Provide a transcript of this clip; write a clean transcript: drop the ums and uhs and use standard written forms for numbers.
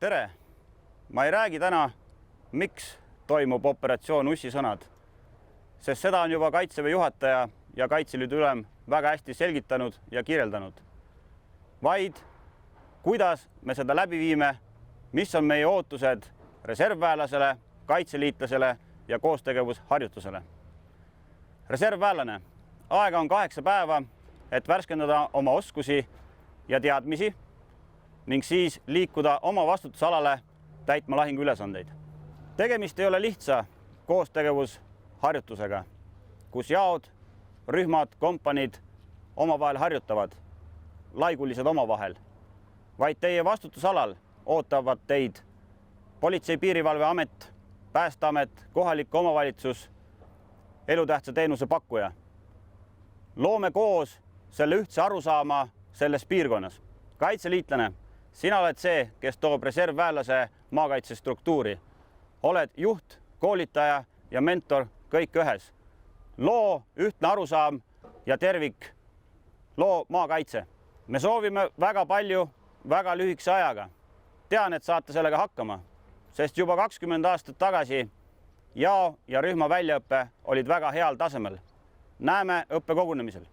Tere! Ma ei räägi täna, miks toimub operatsioon Ussisõnad, sest seda on juba Kaitseväe juhataja ja Kaitseliidu ülem väga hästi selgitanud ja kirjeldanud, vaid kuidas me seda läbi viime, mis on meie ootused reservväelasele, kaitseliitlasele ja koostegevusharjutusele. Reservväelane, aega on 8 päeva, et värskendada oma oskusi ja teadmisi ning siis liikuda oma vastutusalale täitma lahinguülesandeid. Tegemist ei ole lihtsa koostegevusharjutusega, kus jaod, rühmad, kompaniid omavahel harjutavad, laigulised omavahel, vaid teie vastutusalal ootavad teid Politsei- ja Piirivalveamet, Päästeamet, kohalik omavalitsus, elutähtsa teenuse pakkuja. Loome koos selle ühtse arusaama selles piirkonnas. Kaitseliitlane, sina oled see, kes toob reservväelase maakaitsestruktuuri. Oled juht, koolitaja ja mentor kõik ühes. Loo ühtne arusaam ja tervik. Loo maakaitse. Me soovime väga palju, väga lühikese ajaga. Tean, et saate sellega hakkama, sest juba 20 aastat tagasi jao ja rühma väljaõppe olid väga heal tasemel. Näeme õppekogunemisel.